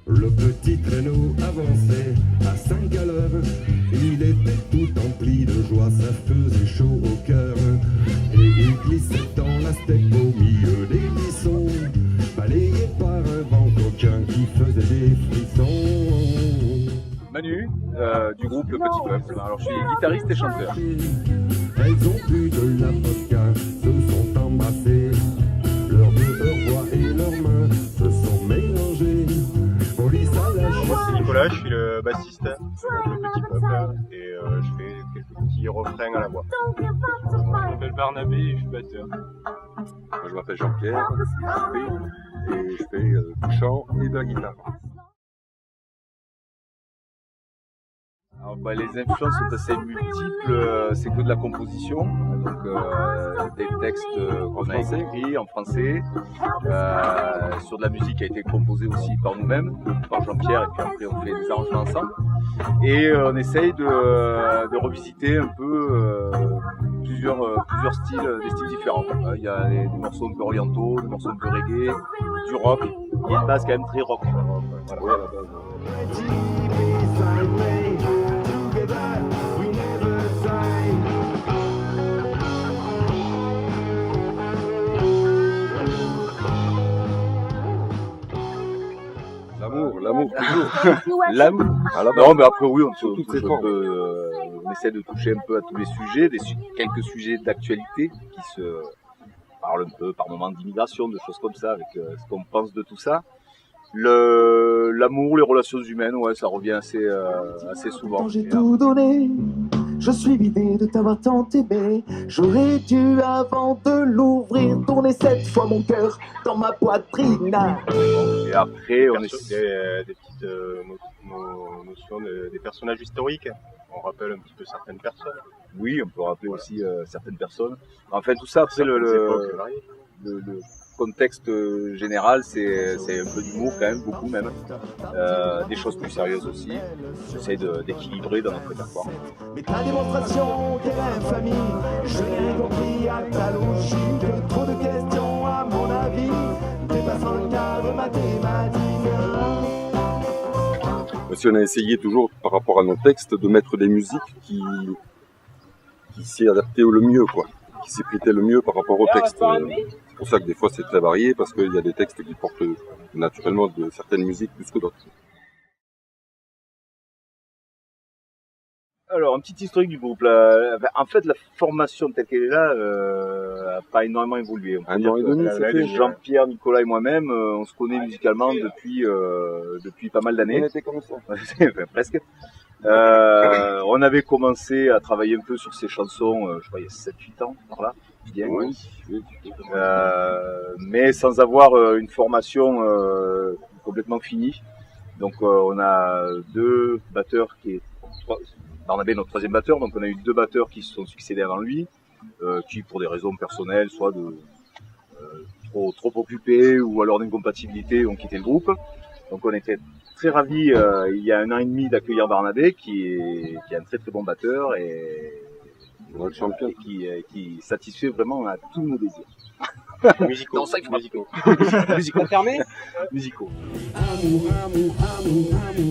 Le petit traîneau avançait à 5 à l'heure. Il était tout empli de joie, ça faisait chaud au cœur. Et il glissait dans la steppe au milieu des buissons, balayé par un vent coquin qui faisait des frissons. Manu, du groupe Le Petit Peuple. Alors je suis guitariste et chanteur. Elles ont bu de la vodka, se sont embrassées. Leurs deux heurbois et leurs mains se sont mélangées. Police à la Moi c'est Nicolas, je suis le bassiste de Le Petit Peuple et je fais quelques petits refrains à la voix. Je m'appelle Barnabé et je suis batteur. Je m'appelle Jean-Pierre et je fais du chant et de la guitare. Alors, les influences sont assez multiples, c'est que de la composition, donc des textes qu'on a écrits en français, sur de la musique qui a été composée aussi par nous-mêmes, par Jean-Pierre, et puis après on fait des arrangements ensemble. Et on essaye de revisiter un peu plusieurs styles, des styles différents. Il y a des morceaux un peu orientaux, des morceaux un peu reggae, du rock, et une base quand même très rock. Voilà. Ouais, à la base. L'amour toujours. L'amour. À la base. Non, mais après oui, on toutes ces formes. essaie de toucher un peu à tous les sujets, quelques sujets d'actualité qui se parlent un peu par moments d'immigration, de choses comme ça, avec ce qu'on pense de tout ça. L'amour, les relations humaines, ouais, ça revient assez souvent. J'ai tout donné, je suis vidé de t'avoir tant aimé. J'aurais dû, avant de l'ouvrir, tourner 7 fois mon cœur dans ma poitrine. Et après, on est Des petites notions des personnages historiques. On rappelle un petit peu certaines personnes. oui, on peut rappeler aussi certaines personnes. En fait, tout ça, après Époques variées. le contexte général, c'est un peu d'humour quand même, beaucoup même. Des choses plus sérieuses aussi. J'essaie d'équilibrer dans notre répertoire. Mais ta démonstration, quelle infamie. Je n'ai rien compris à ta logique. Trop de questions à mon avis, dépassant le cadre mathématique. Si on a essayé toujours, par rapport à nos textes, de mettre des musiques qui s'y adaptaient le mieux, quoi, qui s'y prêtaient le mieux par rapport au texte. C'est pour ça que des fois c'est très varié, parce qu'il y a des textes qui portent naturellement de certaines musiques plus que d'autres. Alors, un petit historique du groupe. Là. En fait, la formation telle qu'elle est là n'a pas énormément évolué. On peut Un dire an et que demi, ça fait. Jean-Pierre, Nicolas et moi-même, on se connaît musicalement depuis pas mal d'années. On était comme ça. Enfin, presque. On avait commencé à travailler un peu sur ces chansons, je crois, il y a 7-8 ans, par là. Bien. Oui. Mais sans avoir une formation complètement finie. Donc on a deux batteurs Barnabé, notre troisième batteur, donc on a eu deux batteurs qui se sont succédés avant lui, qui pour des raisons personnelles, soit de trop occupés ou alors d'incompatibilité, ont quitté le groupe. Donc on était très ravis il y a 1 an et demi d'accueillir Barnabé, qui est un très très bon batteur et qui satisfait vraiment à tous nos désirs. Musicaux. Non, ça, il faut pas. Musicaux. Musicaux fermés. Musicaux. Amour, amour, amour, amour.